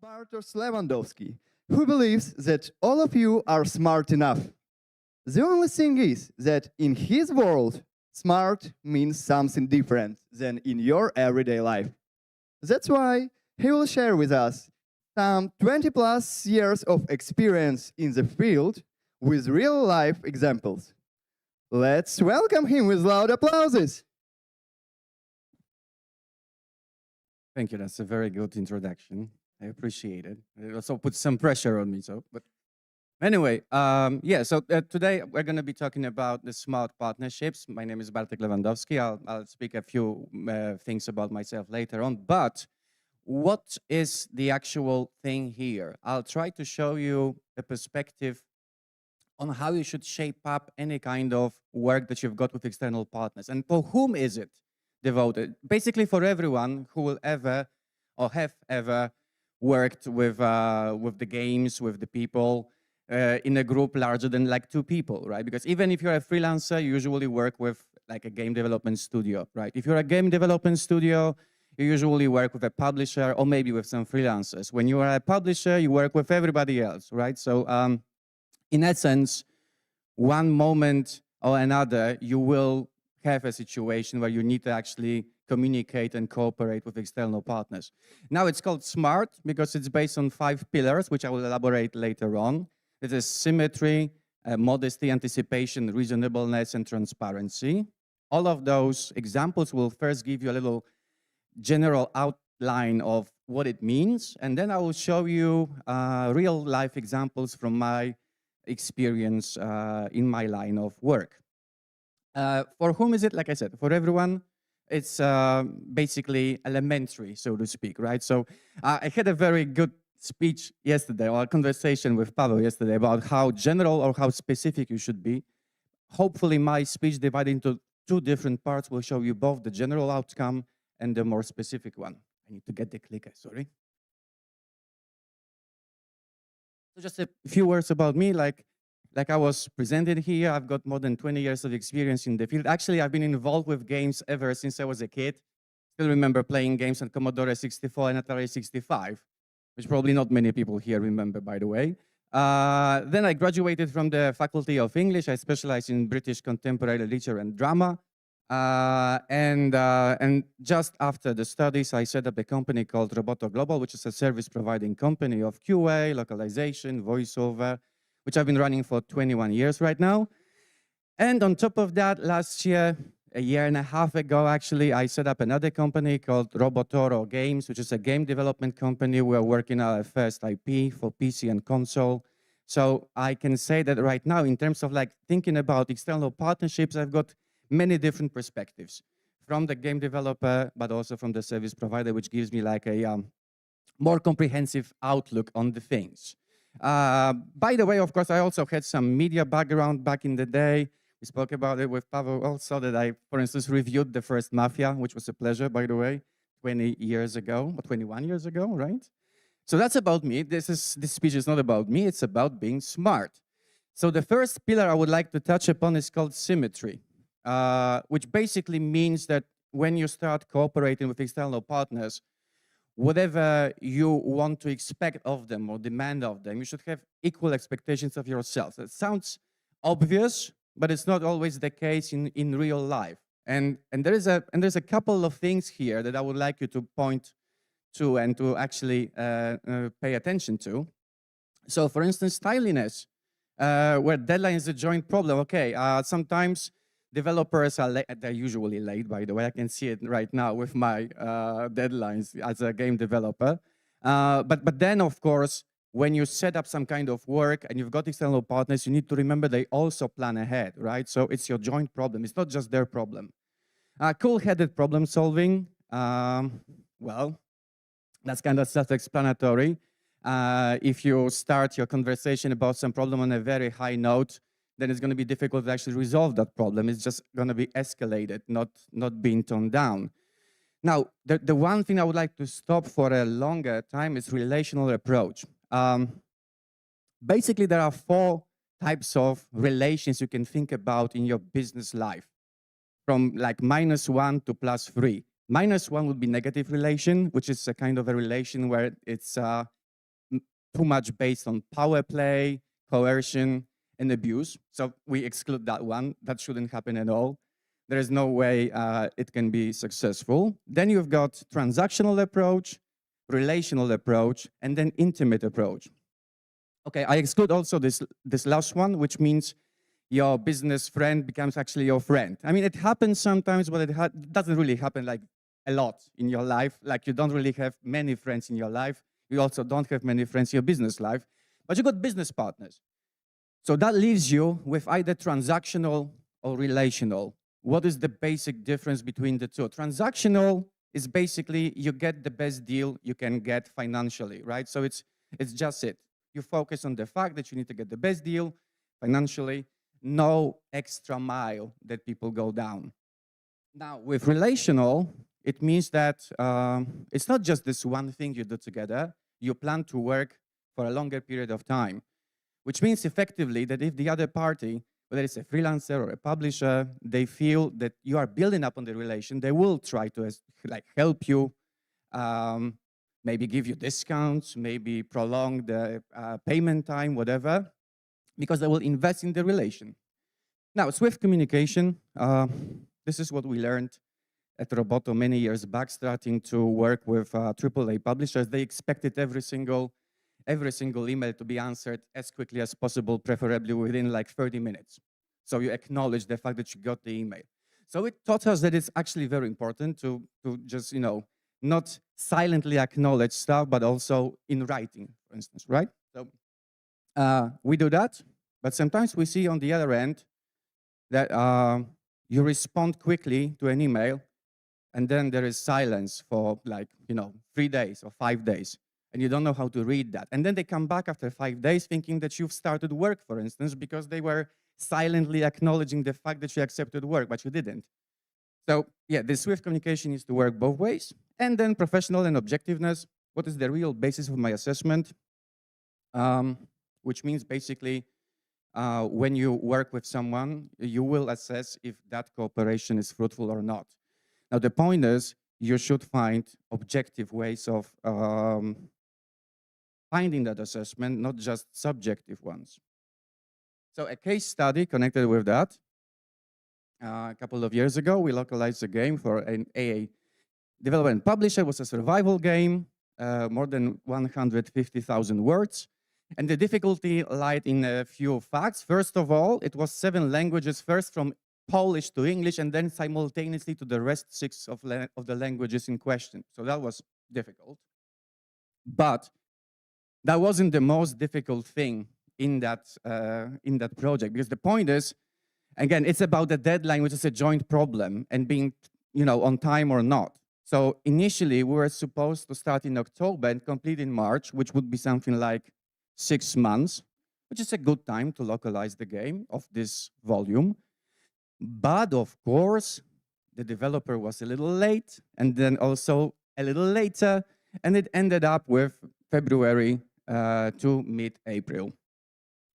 Bartosz Lewandowski, who believes that all of you are smart enough. The only thing is that in his world, smart means something different than in your everyday life. That's why he will share with us some 20 plus years of experience in the field with real life examples. Let's welcome him with loud applauses. Thank you. That's a very good introduction. I appreciate it. It also puts some pressure on me. But anyway, So today we're going to be talking about the smart partnerships. My name is Bartosz Lewandowski. I'll speak a few things about myself later on. But what is the actual thing here? I'll try to show you a perspective on how you should shape up any kind of work that you've got with external partners, and for whom is it devoted? Basically, for everyone who will ever or have ever worked with the games, with the people in a group larger than like two people, right? Because even if you're a freelancer, you usually work with like a game development studio, right? If you're a game development studio, you usually work with a publisher or maybe with some freelancers. When you are a publisher, you work with everybody else, right? So in essence, one moment or another, you will have a situation where you need to actually communicate and cooperate with external partners. Now it's called SMART because it's based on 5 pillars, which I will elaborate later on. It is symmetry, modesty, anticipation, reasonableness, and transparency. All of those examples will first give you a little general outline of what it means, and then I will show you real life examples from my experience in my line of work. For whom is it? Like I said, for everyone. It's basically elementary, so to speak, right? So I had a very good speech yesterday, or a conversation with Pavel yesterday about how general or how specific you should be. Hopefully my speech divided into 2 different parts will show you both the general outcome and the more specific one. I need to get the clicker, sorry. So just a few words about me, like I was presented here, I've got more than 20 years of experience in the field. Actually, I've been involved with games ever since I was a kid. Still remember playing games on Commodore 64 and Atari 65, which probably not many people here remember, by the way. Then I graduated from the Faculty of English. I specialized in British contemporary literature and drama. And just after the studies, I set up a company called Roboto Global, which is a service providing company of QA, localization, voiceover, which I've been running for 21 years right now. And on top of that, last year, a year and a half ago, actually, I set up another company called Toro Games, which is a game development company. We're working on our first IP for PC and console. So I can say that right now, in terms of like thinking about external partnerships, I've got many different perspectives from the game developer, but also from the service provider, which gives me like a more comprehensive outlook on the things. By the way, of course, I also had some media background back in the day. We spoke about it with Pavel also, that I, for instance, reviewed the first Mafia, which was a pleasure, by the way, 20 years ago, or 21 years ago, right? So that's about me. This speech is not about me, it's about being smart. So the first pillar I would like to touch upon is called symmetry, which basically means that when you start cooperating with external partners, whatever you want to expect of them or demand of them, you should have equal expectations of yourself. It sounds obvious, but it's not always the case in real life. And there's a couple of things here that I would like you to point to and to actually pay attention to. So for instance, timeliness, where deadline is a joint problem. Okay, sometimes developers are late. They're usually late, by the way. I can see it right now with my deadlines as a game developer. But then, of course, when you set up some kind of work and you've got external partners, you need to remember they also plan ahead, right? So it's your joint problem. It's not just their problem. Cool-headed problem solving. Well, that's kind of self-explanatory. If you start your conversation about some problem on a very high note, then it's going to be difficult to actually resolve that problem. It's just going to be escalated, not being toned down. Now, the one thing I would like to stop for a longer time is relational approach. Basically, there are 4 types of relations you can think about in your business life, from like -1 to +3. -1 would be negative relation, which is a kind of a relation where it's too much based on power play, coercion, and abuse. So we exclude that one. That shouldn't happen at all. There is no way it can be successful. Then you've got transactional approach, relational approach, and then intimate approach. Okay, I exclude also this last one, which means your business friend becomes actually your friend. I mean, it happens sometimes, but it doesn't really happen like a lot in your life. Like you don't really have many friends in your life. You also don't have many friends in your business life, but you got business partners. So that leaves you with either transactional or relational. What is the basic difference between the two? Transactional is basically you get the best deal you can get financially, right? So it's just it. You focus on the fact that you need to get the best deal financially, no extra mile that people go down. Now, with relational, it means that it's not just this one thing you do together. You plan to work for a longer period of time, which means effectively that if the other party, whether it's a freelancer or a publisher, they feel that you are building up on the relation, they will try to like help you, maybe give you discounts, maybe prolong the payment time, whatever, because they will invest in the relation. Now, Swift communication, this is what we learned at Roboto many years back, starting to work with AAA publishers. They expected every single email to be answered as quickly as possible, preferably within like 30 minutes. So you acknowledge the fact that you got the email. So it taught us that it's actually very important to just, not silently acknowledge stuff, but also in writing, for instance, right? So we do that, but sometimes we see on the other end that you respond quickly to an email, and then there is silence for like, 3 days or 5 days. And you don't know how to read that. And then they come back after 5 days thinking that you've started work, for instance, because they were silently acknowledging the fact that you accepted work, but you didn't. So yeah, the Swift communication needs to work both ways. And then professional and objectiveness. What is the real basis of my assessment? Which means basically when you work with someone, you will assess if that cooperation is fruitful or not. Now, the point is, you should find objective ways of finding that assessment, not just subjective ones. So a case study connected with that. A couple of years ago, we localized a game for a developer and publisher. It was a survival game, more than 150,000 words. And the difficulty lied in a few facts. First of all, it was 7 languages, first from Polish to English, and then simultaneously to the rest 6 of the languages in question. So that was difficult. But that wasn't the most difficult thing in that project, because the point is, again, it's about the deadline, which is a joint problem, and being on time or not. So initially, we were supposed to start in October and complete in March, which would be something like 6 months, which is a good time to localize the game of this volume. But of course, the developer was a little late, and then also a little later, and it ended up with February to mid-April,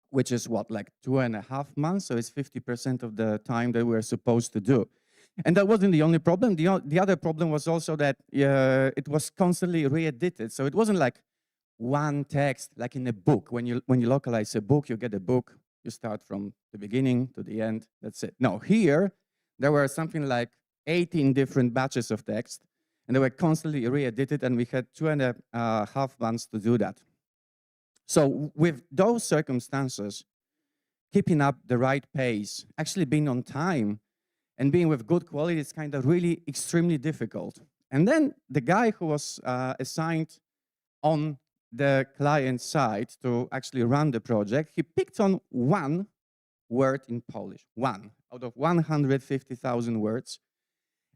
which is what, like 2.5 months? So it's 50% of the time that we're supposed to do. And that wasn't the only problem. The other problem was also that it was constantly re-edited. So it wasn't like one text, like in a book. When you localize a book, you get a book, you start from the beginning to the end, that's it. No, here, there were something like 18 different batches of text, and they were constantly re-edited, and we had 2.5 months to do that. So with those circumstances, keeping up the right pace, actually being on time, and being with good quality is kind of really extremely difficult. And then the guy who was assigned on the client side to actually run the project, he picked on one word in Polish, one out of 150,000 words.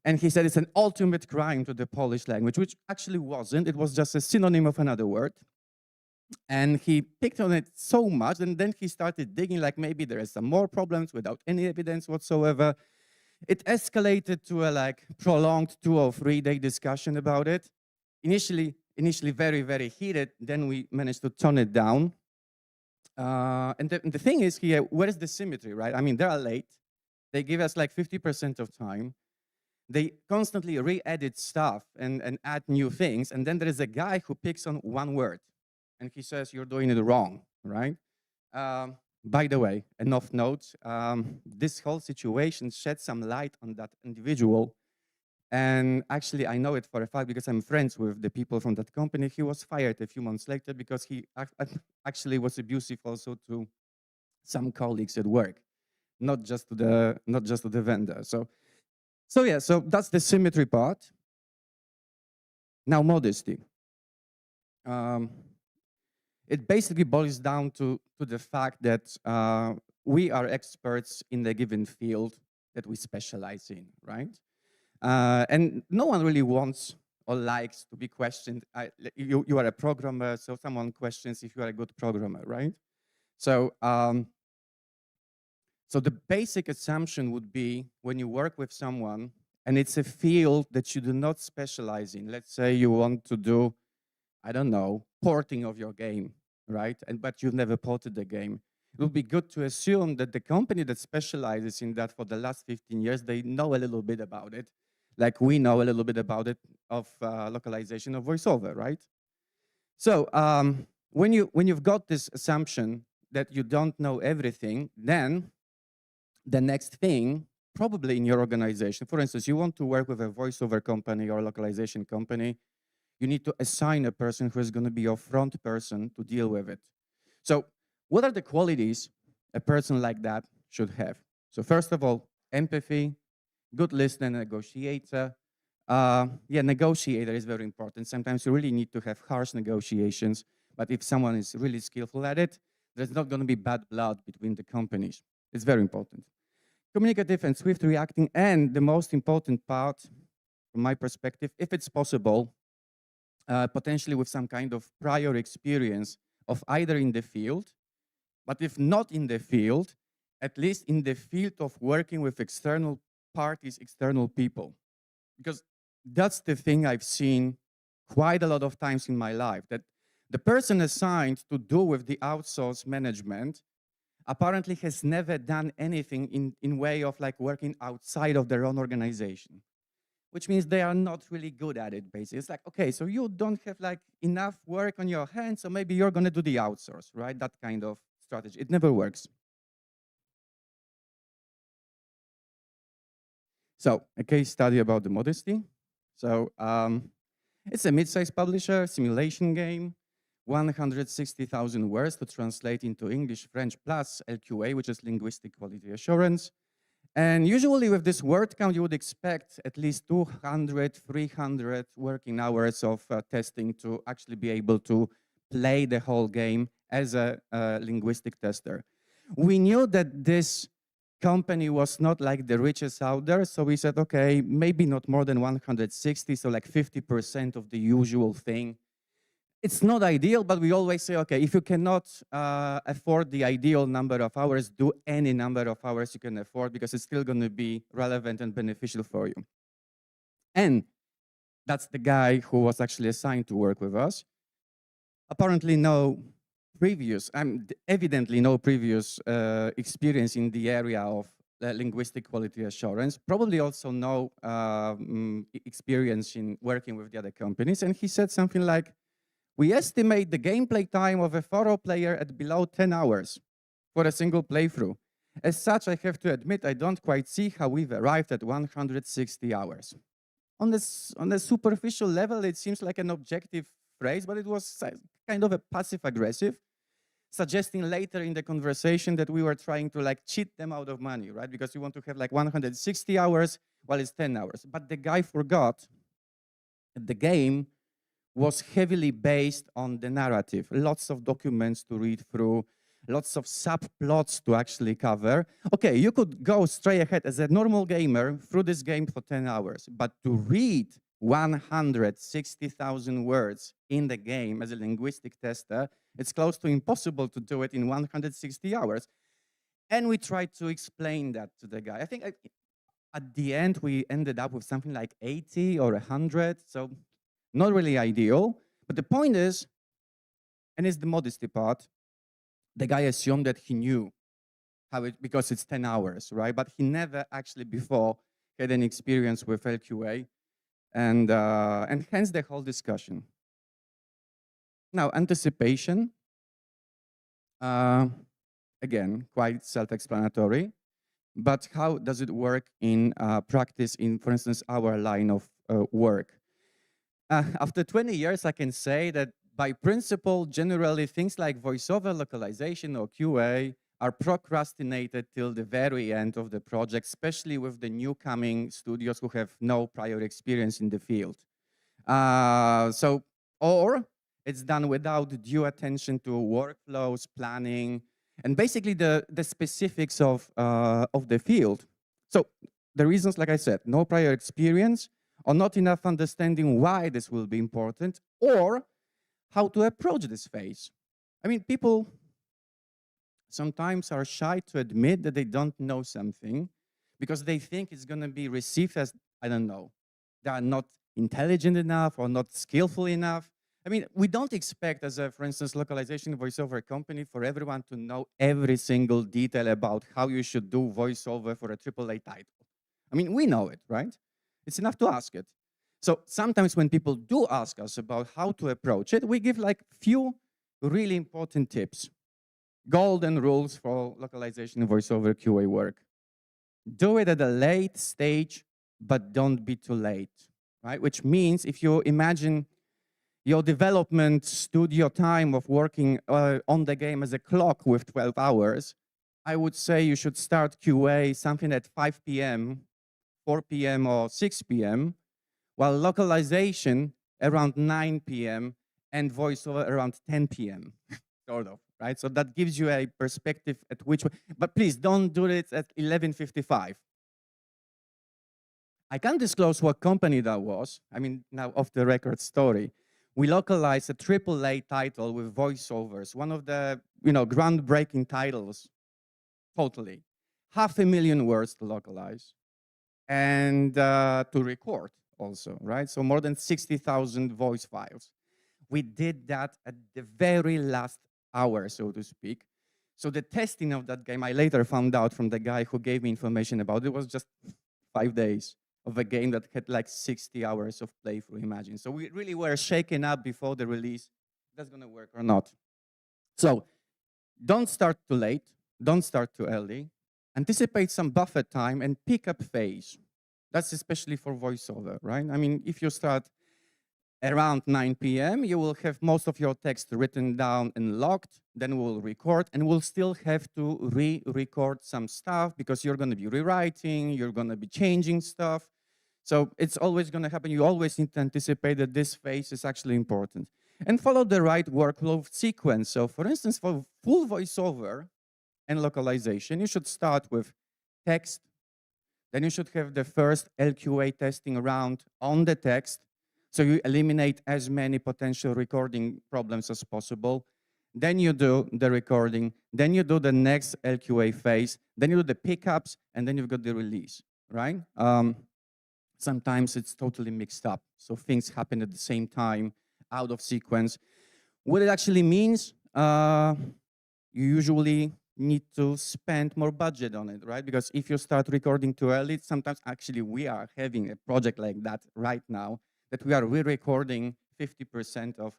And he said it's an ultimate crime to the Polish language, which actually wasn't. It was just a synonym of another word. And he picked on it so much, and then he started digging, like maybe there are some more problems without any evidence whatsoever. It escalated to a like prolonged 2 or 3 day discussion about it. Initially very, very heated. Then we managed to tone it down. And the thing is here, where is the symmetry, right? I mean, they are late. They give us like 50% of time. They constantly re-edit stuff and add new things. And then there is a guy who picks on one word. and he says, you're doing it wrong, right? By the way, an off note, this whole situation shed some light on that individual. And actually, I know it for a fact because I'm friends with the people from that company. He was fired a few months later because he actually was abusive also to some colleagues at work, not just to the vendor. So yeah, so that's the symmetry part. Now modesty. It basically boils down to the fact that we are experts in the given field that we specialize in, right? And no one really wants or likes to be questioned. You are a programmer, so someone questions if you are a good programmer, right? So, so the basic assumption would be when you work with someone and it's a field that you do not specialize in. Let's say you want to do, I don't know, porting of your game, right? But you've never ported the game. It would be good to assume that the company that specializes in that for the last 15 years, they know a little bit about it, like we know a little bit about it of localization of voiceover, right? So when you've got this assumption that you don't know everything, then the next thing, probably in your organization, for instance, you want to work with a voiceover company or a localization company, you need to assign a person who is going to be your front person to deal with it. So what are the qualities a person like that should have? So first of all, empathy, good listener, negotiator. Yeah, negotiator is very important. Sometimes you really need to have harsh negotiations, but if someone is really skillful at it, there's not going to be bad blood between the companies. It's very important. Communicative and swift reacting, and the most important part, from my perspective, if it's possible, potentially with some kind of prior experience of either in the field, but if not in the field, at least in the field of working with external parties, external people. Because that's the thing I've seen quite a lot of times in my life, that the person assigned to do with the outsource management apparently has never done anything in way of like working outside of their own organization, which means they are not really good at it, basically. It's like, okay, so you don't have like enough work on your hands, so maybe you're gonna do the outsource, right? That kind of strategy. It never works. So a case study about the Modesty. So it's a mid-sized publisher, simulation game, 160,000 words to translate into English, French, plus LQA, which is linguistic quality assurance. And usually with this word count, you would expect at least 200, 300 working hours of testing to actually be able to play the whole game as a linguistic tester. We knew that this company was not like the richest out there, so we said, okay, maybe not more than 160, so like 50% of the usual thing. It's not ideal, but we always say, okay, if you cannot afford the ideal number of hours, do any number of hours you can afford because it's still going to be relevant and beneficial for you. And that's the guy who was actually assigned to work with us. Apparently evidently no previous experience in the area of linguistic quality assurance, probably also no experience in working with the other companies. And he said something like, we estimate the gameplay time of a Toro player at below 10 hours for a single playthrough. As such, I have to admit, I don't quite see how we've arrived at 160 hours. On the superficial level, it seems like an objective phrase, but it was kind of a passive-aggressive, suggesting later in the conversation that we were trying to like cheat them out of money, right? Because we want to have like 160 hours while it's 10 hours. But the guy forgot that the game was heavily based on the narrative. Lots of documents to read through, lots of subplots to actually cover. Okay, you could go straight ahead as a normal gamer through this game for 10 hours, but to read 160,000 words in the game as a linguistic tester, it's close to impossible to do it in 160 hours. And we tried to explain that to the guy. I think at the end, we ended up with something like 80 or 100. So not really ideal, but the point is, and it's the modesty part, the guy assumed that he knew how it, because it's 10 hours, right? But he never actually before had any experience with LQA, and hence the whole discussion. Now, anticipation, uh, again, quite self-explanatory, but how does it work in practice in, for instance, our line of work? After 20 years, I can say that by principle, generally things like voiceover localization or QA are procrastinated till the very end of the project, especially with the new coming studios who have no prior experience in the field. Or it's done without due attention to workflows, planning, and basically the specifics of the field. So the reasons, like I said, no prior experience, or not enough understanding why this will be important, or how to approach this phase. I mean, people sometimes are shy to admit that they don't know something because they think it's going to be received as, I don't know, they are not intelligent enough or not skillful enough. I mean, we don't expect, as a, for instance, localization voiceover company, for everyone to know every single detail about how you should do voiceover for a AAA title. I mean, we know it, right? It's enough to ask it. So sometimes when people do ask us about how to approach it, we give like few really important tips. Golden rules for localization voiceover QA work. Do it at a late stage, but don't be too late, right? Which means if you imagine your development studio time of working on the game as a clock with 12 hours, I would say you should start QA something at 5 p.m., 4 p.m. or 6 p.m., while localization around 9 p.m. and voiceover around 10 p.m., sort of, right? So that gives you a perspective at which way, but please don't do it at 11:55. I can't disclose what company that was. I mean, now off the record story. We localized a AAA title with voiceovers, one of the, groundbreaking titles, totally. 500,000 words to localize and to record also, right? So more than 60,000 voice files. We did that at the very last hour, so to speak. So the testing of that game, I later found out from the guy who gave me information about it, was just 5 days of a game that had like 60 hours of playthrough, imagine. So we really were shaken up before the release. That's gonna work or not. So don't start too late, don't start too early. Anticipate some buffer time and pick up phase. That's especially for voiceover, right? I mean, if you start around 9 p.m., you will have most of your text written down and locked, then we'll record, and we'll still have to re-record some stuff because you're gonna be rewriting, you're gonna be changing stuff. So it's always gonna happen. You always need to anticipate that this phase is actually important. And follow the right workflow sequence. So for instance, for full voiceover and localization, you should start with text, then you should have the first LQA testing round on the text, so you eliminate as many potential recording problems as possible. Then you do the recording, then you do the next LQA phase, then you do the pickups, and then you've got the release, right? Sometimes it's totally mixed up, so things happen at the same time, out of sequence. What it actually means, you usually need to spend more budget on it, right? Because if you start recording too early, sometimes actually we are having a project like that right now, that we are re-recording 50% of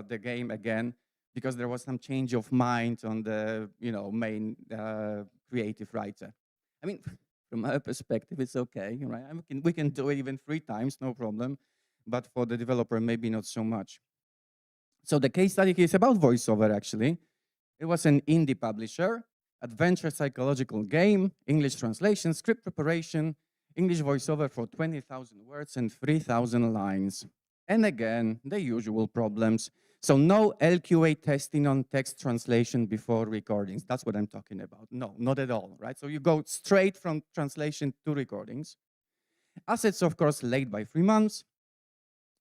the game again, because there was some change of mind on the main creative writer. I mean, from our perspective, it's okay, right? We can do it even 3 times, no problem. But for the developer, maybe not so much. So the case study is about voiceover, actually. It was an indie publisher, adventure psychological game, English translation, script preparation, English voiceover for 20,000 words and 3,000 lines. And again, the usual problems. So no LQA testing on text translation before recordings. That's what I'm talking about. No, not at all, right? So you go straight from translation to recordings. Assets, of course, late by 3 months.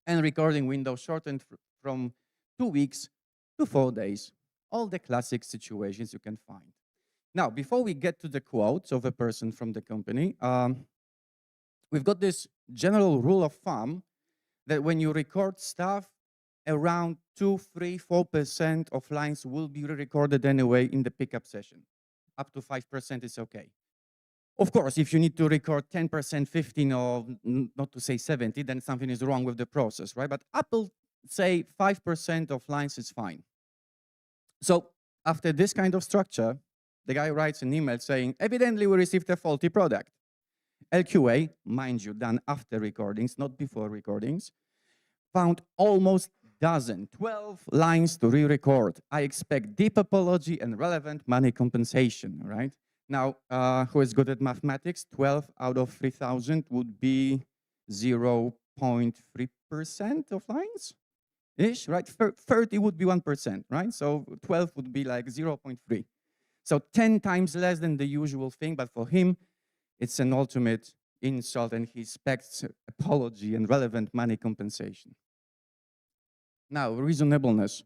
And recording window shortened from 2 weeks to 4 days. All the classic situations you can find. Now, before we get to the quotes of a person from the company, we've got this general rule of thumb that when you record stuff, around 2, 3, 4% of lines will be re-recorded anyway in the pickup session. Up to 5% is okay. Of course, if you need to record 10%, 15, or not to say 70, then something is wrong with the process, right? But say 5% of lines is fine. So after this kind of structure, the guy writes an email saying, evidently we received a faulty product. LQA, mind you, done after recordings, not before recordings, found almost 12 lines to re-record. I expect deep apology and relevant money compensation, right? Now, who is good at mathematics? 12 out of 3,000 would be 0.3% of lines, ish, right? 30 would be 1%, right? So 12 would be like 0.3. So 10 times less than the usual thing, but for him, it's an ultimate insult, and he expects apology and relevant money compensation. Now, reasonableness.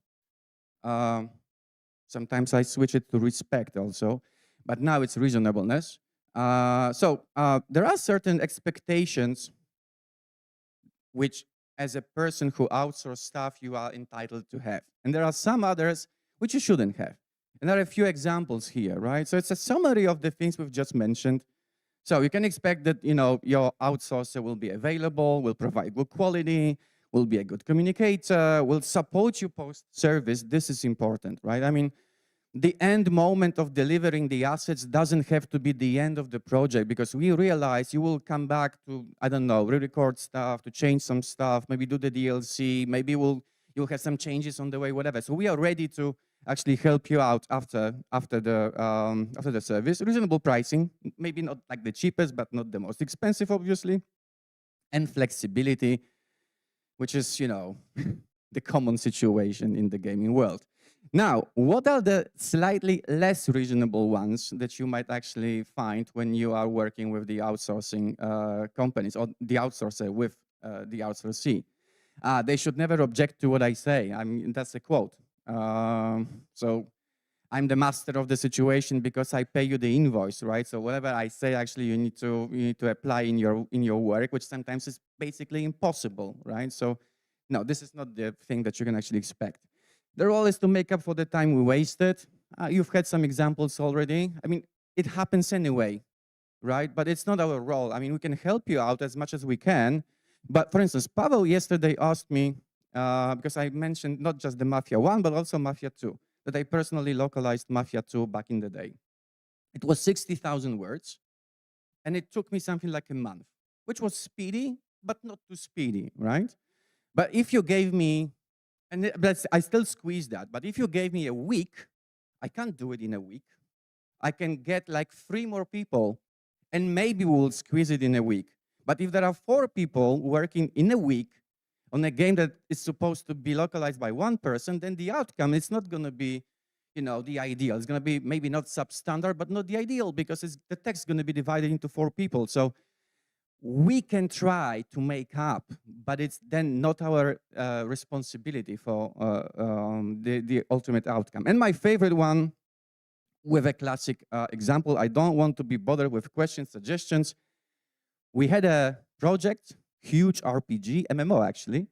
Sometimes I switch it to respect also, but now it's reasonableness. There are certain expectations which, as a person who outsources stuff, you are entitled to have. And there are some others which you shouldn't have. And there are a few examples here, right? So it's a summary of the things we've just mentioned. So you can expect that, your outsourcer will be available, will provide good quality, will be a good communicator, will support you post-service. This is important, right? I mean, the end moment of delivering the assets doesn't have to be the end of the project, because we realize you will come back to, I don't know, re-record stuff, to change some stuff, maybe do the DLC, maybe you'll have some changes on the way, whatever. So we are ready to actually help you out after the service. Reasonable pricing, maybe not like the cheapest, but not the most expensive, obviously. And flexibility, which is, the common situation in the gaming world. Now, what are the slightly less reasonable ones that you might actually find when you are working with the outsourcing companies, or the outsourcer with the outsourcee? They should never object to what I say. I mean, that's a quote. So I'm the master of the situation because I pay you the invoice, right? So whatever I say, actually, you need to apply in your work, which sometimes is basically impossible, right? So no, this is not the thing that you can actually expect. The role is to make up for the time we wasted. You've had some examples already. I mean, it happens anyway, right? But it's not our role. I mean, we can help you out as much as we can. But for instance, Pavel yesterday asked me, because I mentioned not just the Mafia 1, but also Mafia 2, that I personally localized Mafia 2 back in the day. It was 60,000 words, and it took me something like a month, which was speedy, but not too speedy, right? But if you gave me, I still squeeze that, but if you gave me a week, I can't do it in a week. I can get like 3 more people, and maybe we'll squeeze it in a week. But if there are 4 people working in a week on a game that is supposed to be localized by 1 person, then the outcome is not going to be, the ideal. It's going to be maybe not substandard, but not the ideal, because the text is going to be divided into 4 people. So we can try to make up, but it's then not our responsibility for the ultimate outcome. And my favorite one, with a classic example, I don't want to be bothered with questions, suggestions. We had a project, huge RPG, MMO actually.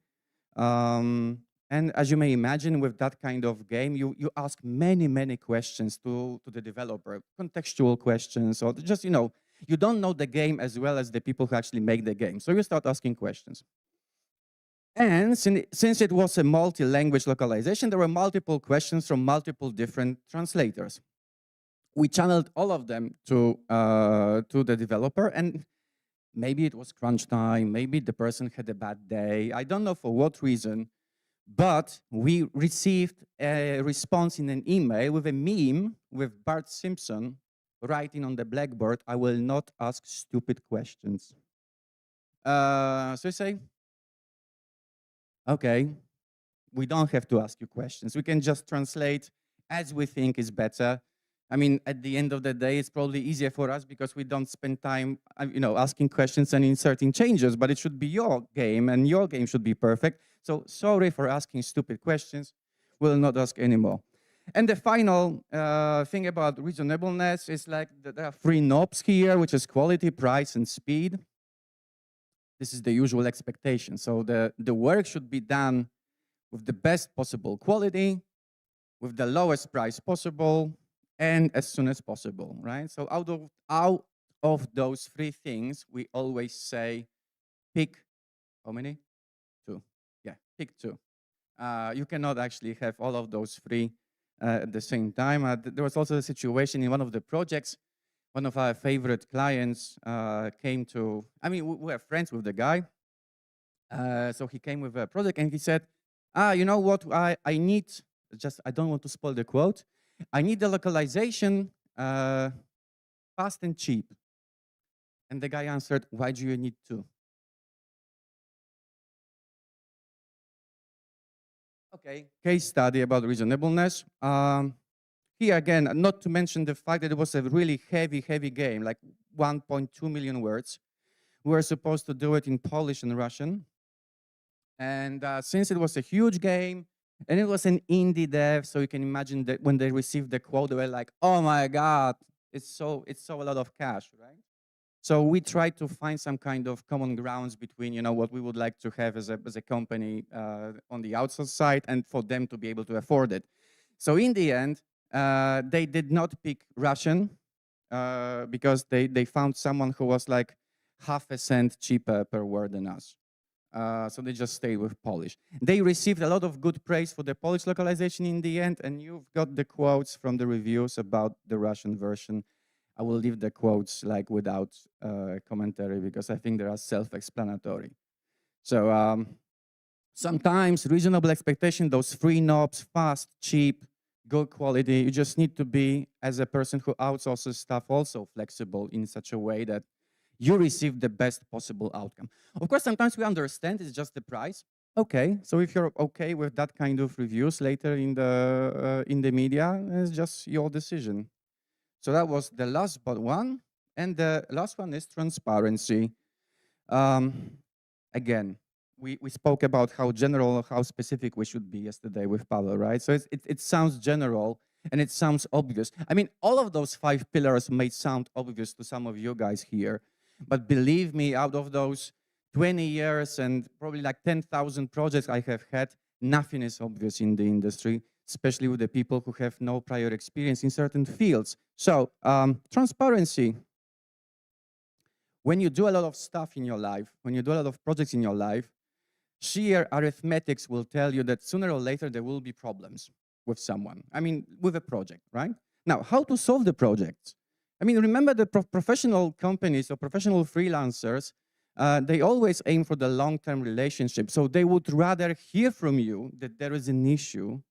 And as you may imagine, with that kind of game, you ask many, many questions to the developer, contextual questions, or just, you don't know the game as well as the people who actually make the game. So you start asking questions. And since it was a multi-language localization, there were multiple questions from multiple different translators. We channeled all of them to the developer, and maybe it was crunch time, maybe the person had a bad day, I don't know for what reason, but we received a response in an email with a meme with Bart Simpson writing on the blackboard, "I will not ask stupid questions." So you say, okay, we don't have to ask you questions. We can just translate as we think is better. I mean, at the end of the day, it's probably easier for us because we don't spend time, asking questions and inserting changes, but it should be your game, and your game should be perfect. So sorry for asking stupid questions. We'll not ask anymore. And the final thing about reasonableness is like there are 3 knobs here, which is quality, price, and speed. This is the usual expectation. So the work should be done with the best possible quality, with the lowest price possible, and as soon as possible, right? So out of those 3 things, we always say, pick how many? 2. Yeah, pick 2. You cannot actually have all of those three at the same time. There was also a situation in one of the projects. One of our favorite clients came to, I mean, we were friends with the guy. So he came with a project and he said, you know what, I need, I don't want to spoil the quote, I need the localization fast and cheap. And the guy answered, why do you need to? Okay, case study about reasonableness. Here again, not to mention the fact that it was a really heavy game, like 1.2 million words. We were supposed to do it in Polish and Russian. And since it was a huge game, and it was an indie dev, so you can imagine that when they received the quote, they were like, oh my God, it's so a lot of cash, right? So we tried to find some kind of common grounds between, you know, what we would like to have as a company on the outsource side and for them to be able to afford it. So in the end, they did not pick Russian because they found someone who was like half a cent cheaper per word than us. So they just stayed with Polish. They received a lot of good praise for the Polish localization in the end, and you've got the quotes from the reviews about the Russian version. I will leave the quotes like without commentary because I think they are self-explanatory. So sometimes reasonable expectation, those three knobs, fast, cheap, good quality, you just need to be, as a person who outsources stuff, also flexible in such a way that you receive the best possible outcome. Of course, sometimes we understand it's just the price. Okay, so if you're okay with that kind of reviews later in the media, it's just your decision. So that was the last but one. And the last one is transparency. Again, we spoke about how general, how specific we should be yesterday with Pavel, right? So it sounds general and it sounds obvious. I mean, all of those 5 pillars may sound obvious to some of you guys here, but believe me, out of those 20 years and probably like 10,000 projects I have had, nothing is obvious in the industry, especially with the people who have no prior experience in certain fields. So transparency. When you do a lot of stuff in your life, when you do a lot of projects in your life, sheer arithmetics will tell you that sooner or later there will be problems with someone. I mean, with a project, right? Now, how to solve the projects? I mean, remember the professional companies or professional freelancers, they always aim for the long-term relationship. So they would rather hear from you that there is an issue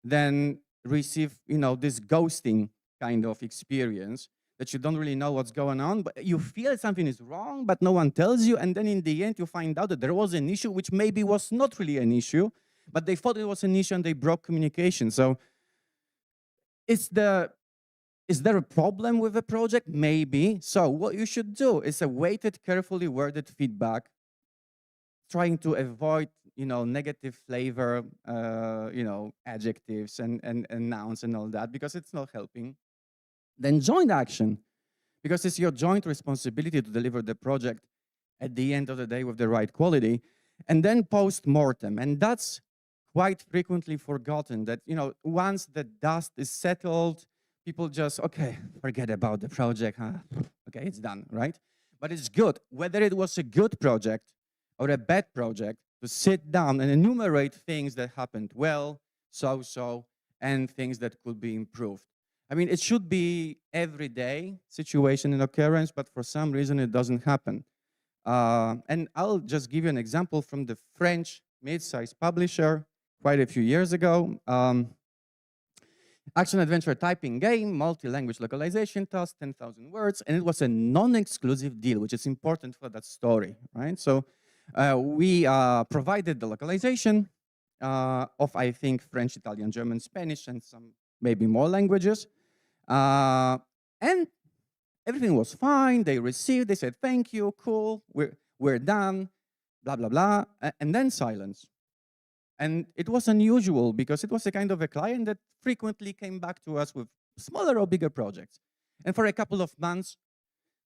than receive, you know, this ghosting kind of experience that you don't really know what's going on, but you feel something is wrong, but no one tells you. And then in the end, you find out that there was an issue, which maybe was not really an issue, but they thought it was an issue and they broke communication. So is there a problem with the project? Maybe. So what you should do is a weighted, carefully worded feedback, trying to avoid, you know, negative flavor, you know, adjectives and nouns and all that, because it's not helping. Then joint action, because it's your joint responsibility to deliver the project at the end of the day with the right quality. And then post-mortem, and that's quite frequently forgotten, that, you know, once the dust is settled, people just, okay, forget about the project, huh? Okay, it's done, right? But it's good, whether it was a good project or a bad project, to sit down and enumerate things that happened well, so, and things that could be improved. I mean, it should be everyday situation and occurrence, but for some reason it doesn't happen. And I'll just give you an example from the French mid-sized publisher quite a few years ago. Action-adventure typing game, multi-language localization task, 10,000 words, and it was a non-exclusive deal, which is important for that story, right? So we provided the localization of, I think, French, Italian, German, Spanish, and some maybe more languages. And everything was fine. They received, they said, thank you, cool, we're done, blah, blah, blah, and then silence. And it was unusual because it was a kind of a client that frequently came back to us with smaller or bigger projects. And for a couple of months,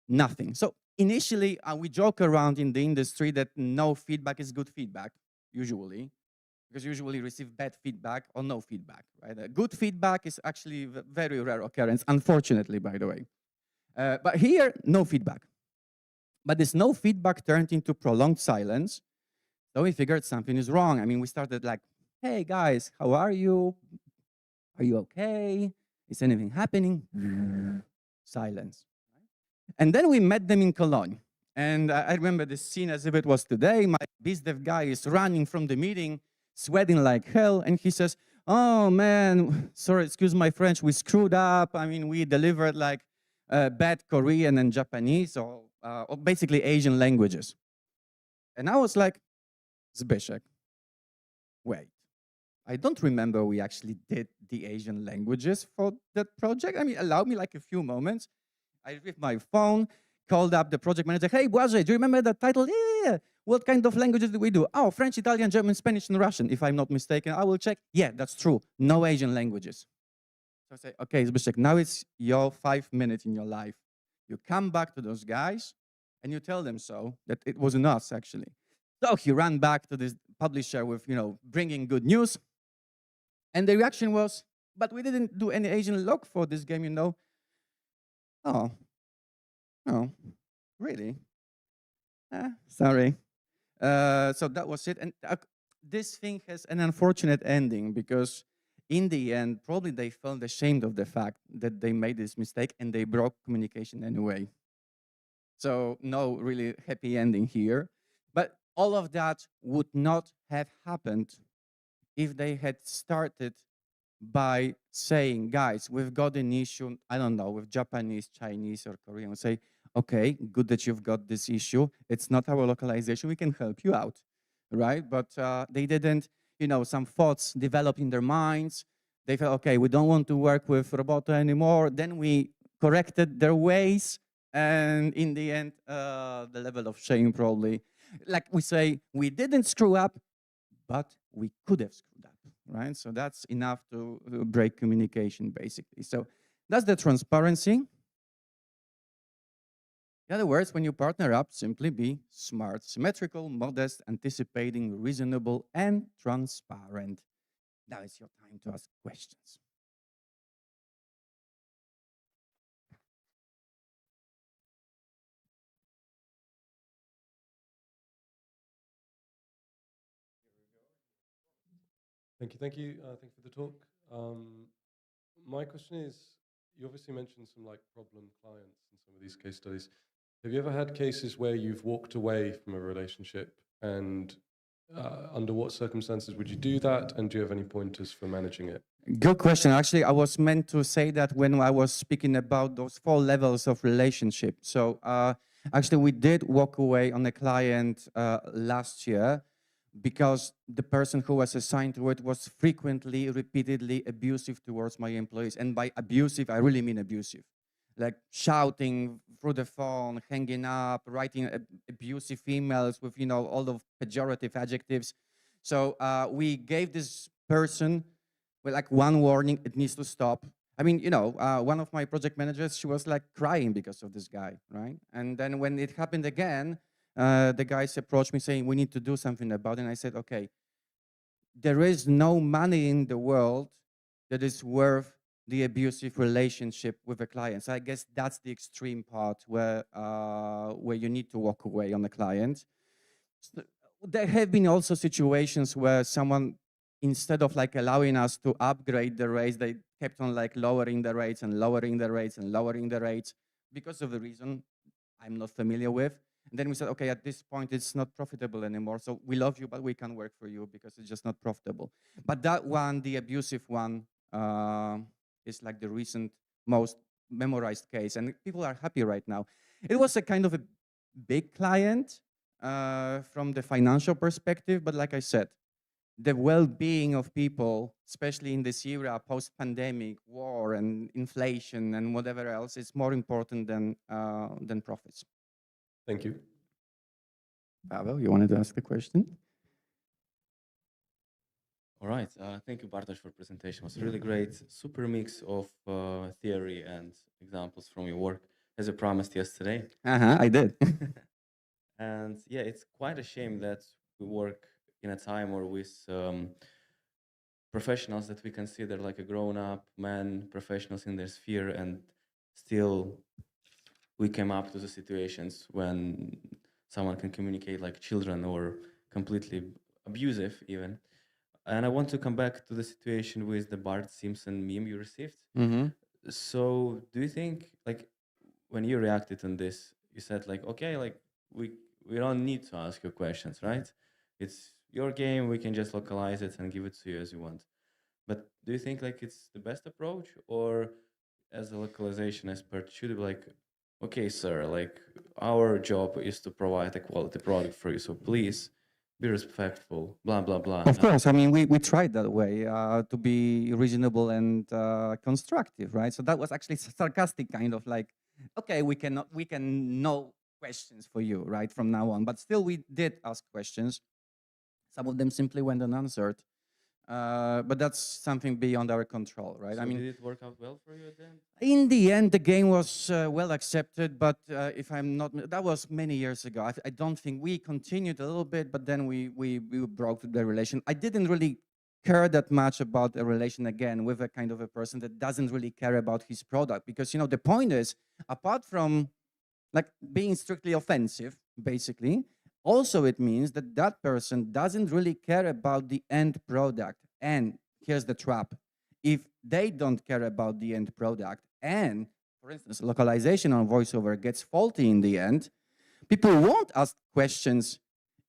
nothing. So initially, we joke around in the industry that no feedback is good feedback, usually, because usually receive bad feedback or no feedback, right? Good feedback is actually a very rare occurrence, unfortunately, by the way. But here, no feedback. But this no feedback turned into prolonged silence. So we figured something is wrong. I mean, we started like hey guys, how are you? Are you okay? Is anything happening? Silence. And then we met them in Cologne. And I remember the scene as if it was today. My BizDev guy is running from the meeting, sweating like hell. And he says, oh man, sorry, excuse my French, we screwed up. I mean, we delivered like bad Korean and Japanese or basically Asian languages. And I was like, Zbyszek, wait. I don't remember we actually did the Asian languages for that project. I mean, allow me like a few moments. I with my phone, called up the project manager. Hey, Błażej, do you remember that title? Yeah. What kind of languages did we do? Oh, French, Italian, German, Spanish, and Russian, if I'm not mistaken. I will check. Yeah, that's true. No Asian languages. So I say, okay, Zbyszek, now it's your 5 minutes in your life. You come back to those guys and you tell them so, that it wasn't us, actually. So he ran back to this publisher with, bringing good news. And the reaction was, but we didn't do any Asian log for this game. Oh, oh, really? Sorry. So that was it. And this thing has an unfortunate ending because in the end, probably they felt ashamed of the fact that they made this mistake and they broke communication anyway. So no really happy ending here. But all of that would not have happened if they had started by saying, guys, we've got an issue, I don't know, with Japanese, Chinese, or Korean. Say, okay, good that you've got this issue. It's not our localization. We can help you out, right? But they didn't, some thoughts developed in their minds. They felt, okay, we don't want to work with Roboto anymore. Then we corrected their ways. And in the end, the level of shame probably, like we say, we didn't screw up, but we could have screwed up. Right? So that's enough to break communication, basically. So that's the transparency. In other words, when you partner up, simply be smart, symmetrical, modest, anticipating, reasonable, and transparent. Now it's your time to ask questions. Thank you. Thank you for the talk. My question is, you obviously mentioned some problem clients in some of these case studies. Have you ever had cases where you've walked away from a relationship, and under what circumstances would you do that? And do you have any pointers for managing it? Good question. Actually, I was meant to say that when I was speaking about those 4 levels of relationship. So actually, we did walk away on a client last year because the person who was assigned to it was frequently, repeatedly abusive towards my employees. And by abusive, I really mean abusive. Like shouting through the phone, hanging up, writing abusive emails with, all of pejorative adjectives. So we gave this person like one warning, it needs to stop. I mean, one of my project managers, she was like crying because of this guy, right? And then when it happened again, the guys approached me saying, we need to do something about it. And I said, okay, there is no money in the world that is worth the abusive relationship with a client. So I guess that's the extreme part where you need to walk away on a client. So there have been also situations where someone, instead of like allowing us to upgrade the rates, they kept on like lowering the rates and lowering the rates and lowering the rates because of the reason I'm not familiar with. And then we said, okay, at this point, it's not profitable anymore. So we love you, but we can't work for you because it's just not profitable. But that one, the abusive one, is like the recent most memorized case. And people are happy right now. It was a kind of a big client from the financial perspective. But like I said, the well-being of people, especially in this era, post-pandemic, war and inflation and whatever else, is more important than profits. Thank you. Pavel, you wanted to ask the question? All right. Thank you, Bartosz, for presentation. It was really great. Super mix of theory and examples from your work, as I promised yesterday. I did. And yeah, it's quite a shame that we work in a time or with professionals that we consider like a grown-up men, professionals in their sphere, and still we came up to the situations when someone can communicate like children or completely abusive even. And I want to come back to the situation with the Bart Simpson meme you received. Mm-hmm. So do you think, like, when you reacted on this, you said like, okay, like we don't need to ask you questions, right? It's your game. We can just localize it and give it to you as you want. But do you think like it's the best approach, or as a localization expert, should it be like, okay, sir, like our job is to provide a quality product for you, so please be respectful, blah blah blah. Of course, I mean, we tried that way to be reasonable and constructive, right? So that was actually sarcastic, kind of like, okay, we can no questions for you, right, from now on. But still, we did ask questions. Some of them simply went unanswered. But that's something beyond our control, right? So I mean, did it work out well for you then? in the end, the game was well accepted, but if I'm not, that was many years ago. I don't think we continued a little bit, but then we broke the relation. I didn't really care that much about a relation again with a kind of a person that doesn't really care about his product, because the point is, apart from like being strictly offensive, basically, also it means that that person doesn't really care about the end product. And here's the trap: if they don't care about the end product, and for instance localization on voiceover gets faulty in the end, people won't ask questions.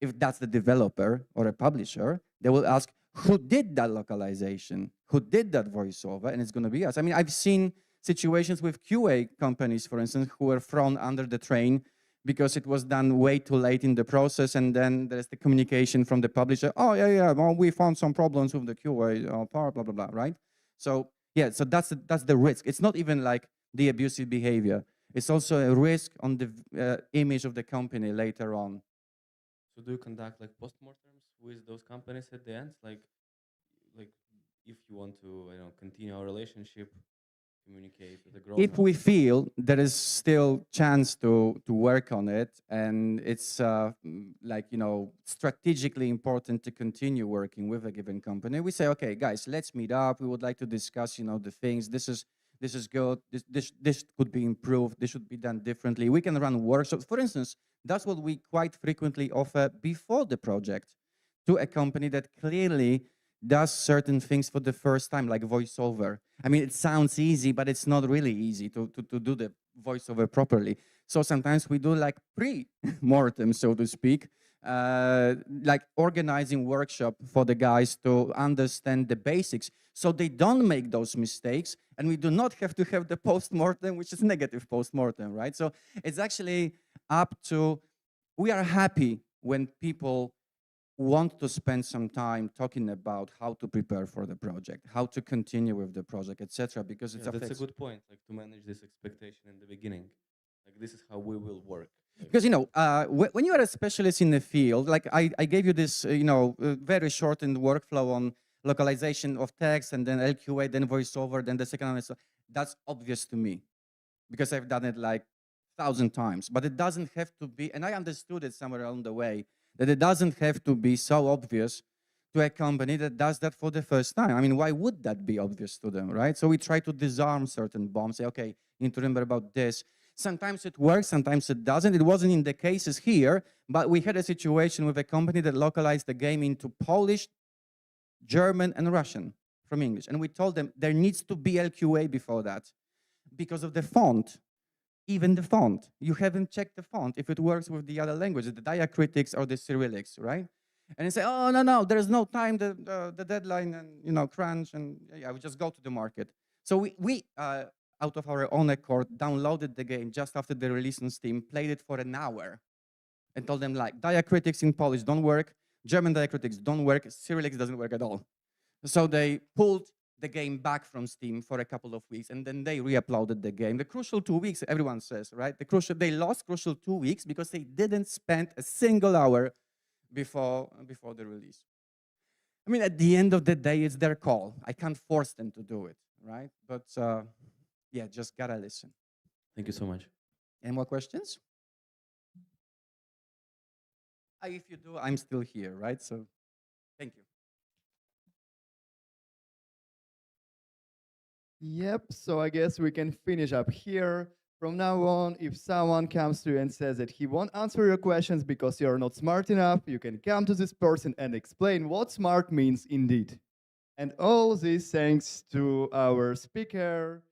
If that's the developer or a publisher, they will ask, who did that localization, who did that voiceover, and it's going to be us. I mean, I've seen situations with QA companies, for instance, who were thrown under the train because it was done way too late in the process, and then there's the communication from the publisher. Oh yeah, well, we found some problems with the QA part, blah blah blah, right? So yeah, so that's the risk. It's not even like the abusive behavior. It's also a risk on the image of the company later on. So do you conduct like postmortems with those companies at the end, like if you want to, continue our relationship, communicate with the growth? If we feel there is still chance to work on it, and it's like strategically important to continue working with a given company, we say, okay guys, let's meet up, we would like to discuss the things. This is good, this could be improved, this should be done differently. We can run workshops, for instance. That's what we quite frequently offer before the project to a company that clearly does certain things for the first time, like voiceover. I mean, it sounds easy, but it's not really easy to do the voiceover properly. So sometimes we do like pre-mortem, so to speak, like organizing workshop for the guys to understand the basics so they don't make those mistakes, and we do not have to have the post-mortem, which is negative post-mortem, right? So it's actually up to, we are happy when people want to spend some time talking about how to prepare for the project, how to continue with the project, etc. Because it's that's a good point, like to manage this expectation in the beginning. Like this is how we will work. Because when you are a specialist in the field, like I gave you this very shortened workflow on localization of text, and then LQA, then voiceover, then the second one. So that's obvious to me because I've done it like 1,000 times. But it doesn't have to be, and I understood it somewhere along the way, that it doesn't have to be so obvious to a company that does that for the first time. I mean, why would that be obvious to them, right? So we try to disarm certain bombs, say, okay, you need to remember about this. Sometimes it works, sometimes it doesn't. It wasn't in the cases here, but we had a situation with a company that localized the game into Polish, German, and Russian from English. And we told them there needs to be LQA before that because of the font. Even the font, you haven't checked the font if it works with the other languages, the diacritics or the Cyrillics, right? And they say, oh no, there's no time, the deadline, and crunch, and yeah, we just go to the market. So we out of our own accord, downloaded the game just after the release on Steam, played it for an hour, and told them like diacritics in Polish don't work, German diacritics don't work, Cyrillics doesn't work at all. So they pulled the game back from Steam for a couple of weeks, and then they re-uploaded the game. The crucial 2 weeks, everyone says, right? They lost crucial 2 weeks because they didn't spend a single hour before the release. I mean, at the end of the day, it's their call. I can't force them to do it, right? But yeah, just gotta listen. Thank you so much. Any more questions? If you do, I'm still here, right? So thank you. Yep, so I guess we can finish up here. From now on, if someone comes to you and says that he won't answer your questions because you're not smart enough, you can come to this person and explain what smart means indeed. And all this thanks to our speaker,